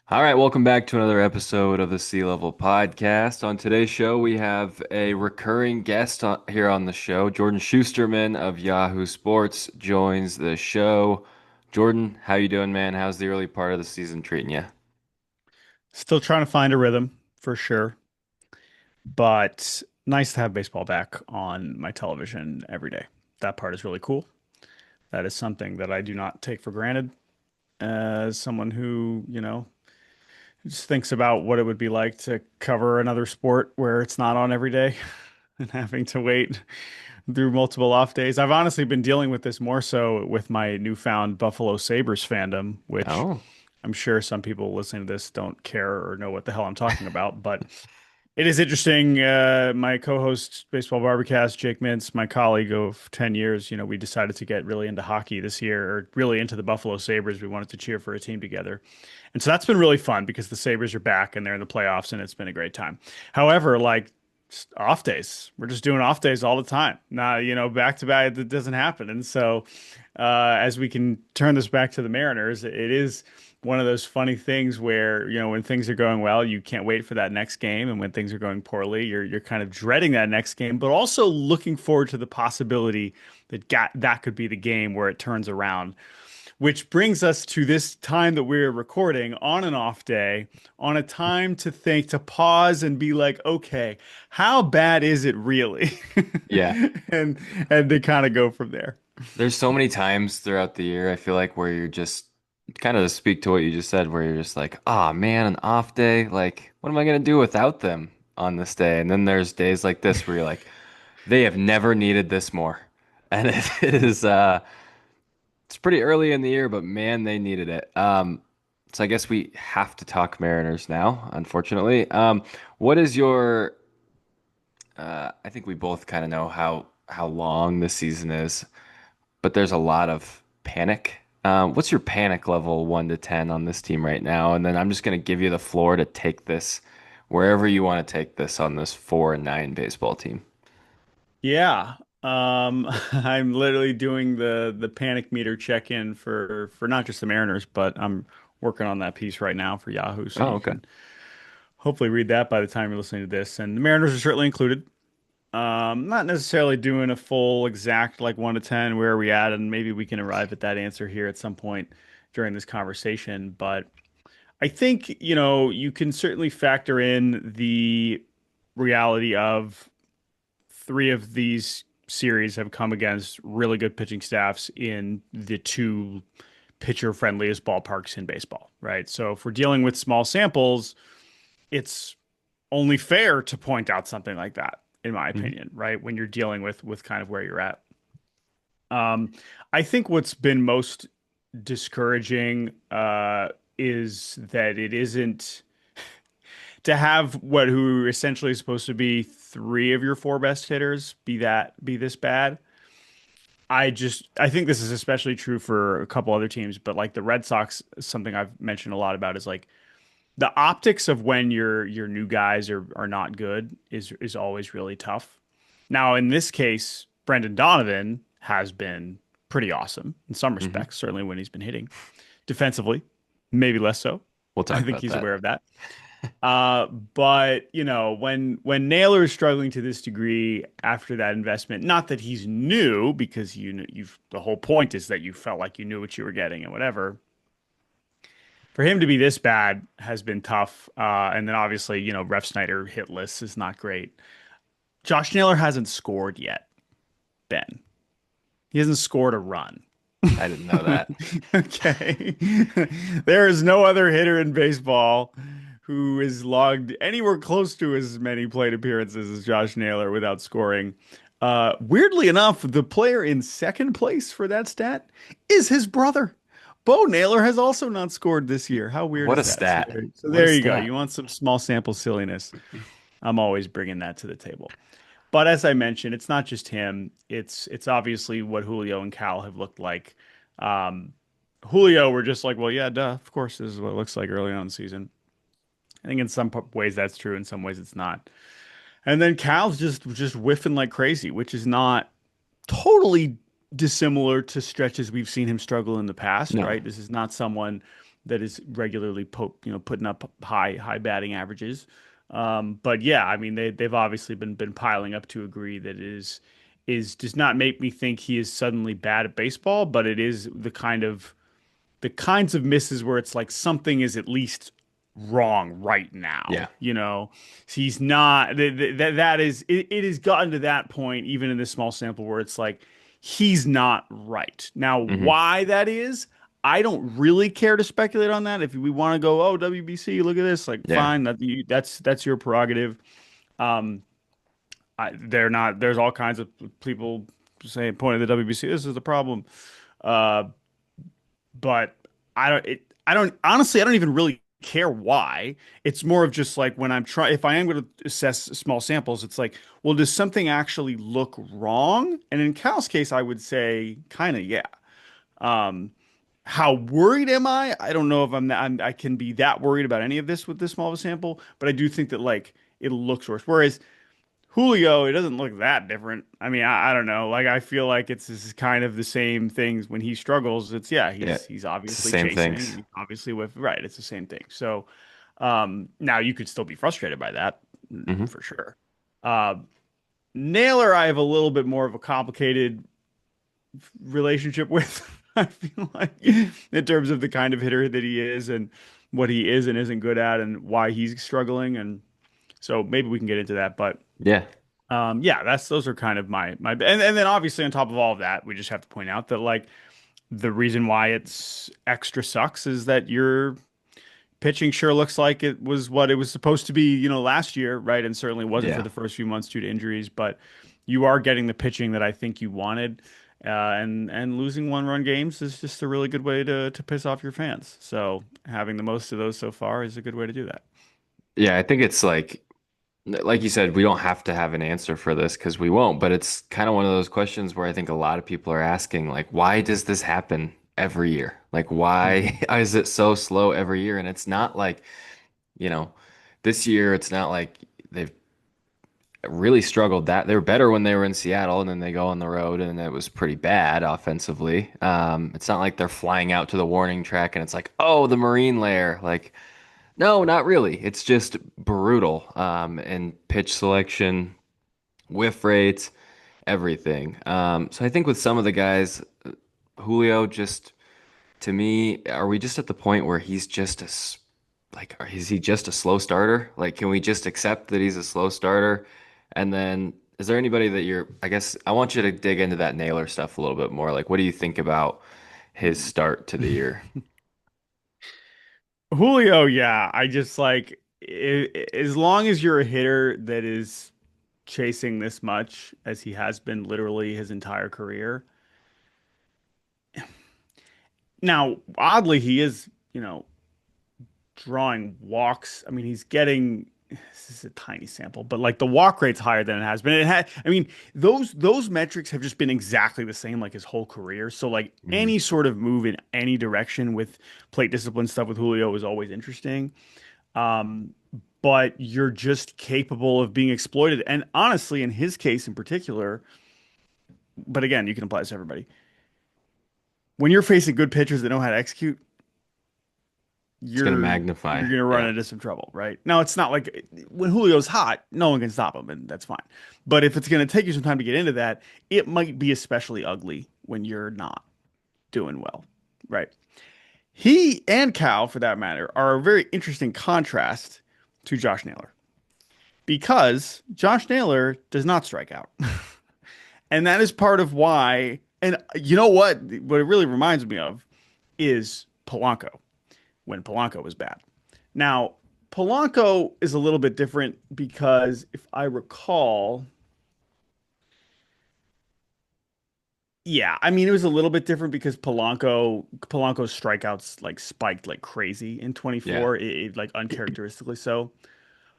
All right, welcome back to another episode of the Sea Level Podcast. On today's show, we have a recurring guest here on the show. Jordan Shusterman of Yahoo Sports joins the show. Jordan, how you doing, man? How's the early part of the season treating you? Still trying to find a rhythm for sure, but nice to have baseball back on my television every day. That part is really cool. That is something that I do not take for granted as someone who, just thinks about what it would be like to cover another sport where it's not on every day and having to wait through multiple off days. I've honestly been dealing with this more so with my newfound Buffalo Sabres fandom, which Oh, I'm sure some people listening to this don't care or know what the hell I'm talking about, but it is interesting. My co-host, Baseball Barbacast, Jake Mintz, my colleague of 10 years, we decided to get really into hockey this year, or really into the Buffalo Sabres. We wanted to cheer for a team together. And so that's been really fun because the Sabres are back and they're in the playoffs and it's been a great time. However, like off days, we're just doing off days all the time. Now, back to back, that doesn't happen. And so as we can turn this back to the Mariners, it is one of those funny things where, when things are going well, you can't wait for that next game. And when things are going poorly, you're kind of dreading that next game, but also looking forward to the possibility that could be the game where it turns around. Which brings us to this time that we're recording on an off day, on a time to think, to pause and be like, okay, how bad is it really? yeah. And and to kind of go from there. There's so many times throughout the year, I feel like, where you're just kind of to speak to what you just said, where you're just like, oh man, an off day. Like, what am I going to do without them on this day? And then there's days like this where you're like, they have never needed this more. And it is it's pretty early in the year, but man, they needed it. So I guess we have to talk Mariners now, unfortunately. What is your I think we both kind of know how long the season is, but there's a lot of panic. What's your panic level 1 to 10 on this team right now? And then I'm just gonna give you the floor to take this wherever you want to take this on this 4-9 baseball team. Yeah. I'm literally doing the panic meter check-in for not just the Mariners, but I'm working on that piece right now for Yahoo, so Oh, you okay. can hopefully read that by the time you're listening to this. And the Mariners are certainly included. Not necessarily doing a full exact like 1 to 10 where are we at, and maybe we can arrive at that answer here at some point during this conversation. But I think, you can certainly factor in the reality of three of these series have come against really good pitching staffs in the two pitcher friendliest ballparks in baseball, right? So if we're dealing with small samples, it's only fair to point out something like that, in my Mhm. opinion, right? When you're dealing with kind of where you're at. Um, I think what's been most discouraging is that it isn't to have what who essentially is supposed to be three of your four best hitters be this bad. I think this is especially true for a couple other teams, but like the Red Sox, something I've mentioned a lot about is like the optics of when your new guys are not good is always really tough. Now, in this case, Brendan Donovan has been pretty awesome in some Mhm. respects, certainly when he's been hitting defensively, maybe less so. We'll I talk think about he's that. aware of that. But when Naylor is struggling to this degree after that investment, not that he's new, because you've the whole point is that you felt like you knew what you were getting and whatever. For him to be this bad has been tough. And then obviously, Ref Snyder hit list is not great. Josh Naylor hasn't scored yet, Ben. He hasn't scored a run. I didn't know that. Okay. There is no other hitter in baseball who is logged anywhere close to as many plate appearances as Josh Naylor without scoring. Weirdly enough, the player in second place for that stat is his brother. Bo Naylor has also not scored this year. How weird What a is that? So stat. there, so What a there you go. stat. You want some small sample silliness. I'm always bringing that to the table. But as I mentioned, it's not just him. It's obviously what Julio and Cal have looked like. Um, Julio, we're just like, well, yeah, duh, of course, this is what it looks like early on in the season. I think in some ways that's true, in some ways it's not. And then Cal's just whiffing like crazy, which is not totally dissimilar to stretches we've seen him struggle in the past, No. right? This is not someone that is regularly putting up high batting averages. But yeah, I mean they've obviously been piling up to agree that is does not make me think he is suddenly bad at baseball, but it is the kinds of misses where it's like something is at least wrong right Yeah. now. He's not that is it has gotten to that point even in this small sample where it's like he's not right. Now, Hmm. why that is, I don't really care to speculate on that. If we want to go, oh, WBC, look at this, like Yeah. fine, that's your prerogative. Um, they're not. There's all kinds of people saying, pointing at the WBC, this is the problem. Uh, but I don't honestly, I don't even really care why. It's more of just like when I'm trying, if I am going to assess small samples, it's like, well, does something actually look wrong? And in Cal's case, I would say kind of, yeah. Um, how worried am I? I don't know if I can be that worried about any of this with this small of a sample, but I do think that like it looks worse. Whereas Julio, it doesn't look that different. I mean, I don't know. Like I feel like it's this is kind of the same things when he struggles. It's yeah, Yeah. he's It's the obviously same chasing, things. he's obviously with right. It's the same thing. So now you could still be frustrated by that Hmm. for sure. Uh, Naylor, I have a little bit more of a complicated relationship with. I feel like in terms of the kind of hitter that he is and what he is and isn't good at and why he's struggling. And so maybe we can get into that, but. Yeah. Yeah, that's those are kind of my and then obviously on top of all of that, we just have to point out that like the reason why it's extra sucks is that your pitching sure looks like it was what it was supposed to be, last year, right? And certainly wasn't for Yeah. the first few months due to injuries, but you are getting the pitching that I think you wanted. And losing one-run games is just a really good way to piss off your fans. So having the most of those so far is a good way to do that. Yeah. I think it's like you said, we don't have to have an answer for this because we won't, but it's kind of one of those questions where I think a lot of people are asking, like, why does this happen every year? Like, why Mhm. is it so slow every year? And it's not like, you know, this year, it's not like they've really struggled that they were better when they were in Seattle and then they go on the road and it was pretty bad offensively. It's not like they're flying out to the warning track and it's like, oh, the Marine layer. Like, no, not really. It's just brutal. And pitch selection, whiff rates, everything. So I think with some of the guys, Julio just to me, are we just at the point where he's just like, is he just a slow starter? Like, can we just accept that he's a slow starter? And then, is there anybody that I guess I want you to dig into that Naylor stuff a little bit more. Like, what do you think about his start to the year? Julio, yeah, I just like as long as you're a hitter that is chasing this much as he has been literally his entire career. Now, oddly, he is, drawing walks. I mean, he's getting this is a tiny sample, but like the walk rate's higher than it has been. I mean, those metrics have just been exactly the same like his whole career. So like Hmm. any sort of move in any direction with plate discipline stuff with Julio is always interesting. Um, but you're just capable of being exploited. And honestly, in his case in particular, but again, you can apply this to everybody. When you're facing good pitchers that know how to execute, It's gonna you're magnify. you're gonna run Yeah. into some trouble, right? Now it's not like when Julio's hot, no one can stop him, and that's fine. But if it's gonna take you some time to get into that, it might be especially ugly when you're not doing well, right? He and Cal, for that matter, are a very interesting contrast to Josh Naylor because Josh Naylor does not strike out. And that is part of why. And you know what? What it really reminds me of is Polanco when Polanco was bad. Now, Polanco is a little bit different because if I recall, yeah, I mean it was a little bit different because Polanco's strikeouts like spiked like crazy in Yeah. 24, like uncharacteristically so.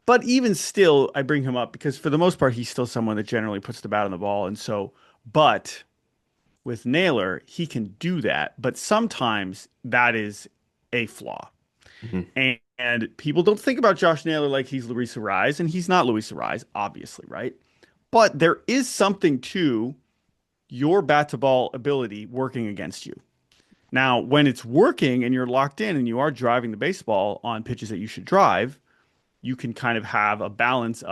But even still, I bring him up because for the most part, he's still someone that generally puts the bat on the ball. And so, but with Naylor, he can do that, but sometimes that is a flaw. Hmm. And people don't think about Josh Naylor like he's Luis Ariz, and he's not Luis Ariz, obviously, right? But there is something to your bat to ball ability working against you. Now, when it's working and you're locked in and you are driving the baseball on pitches that you should drive, you can kind of have a balance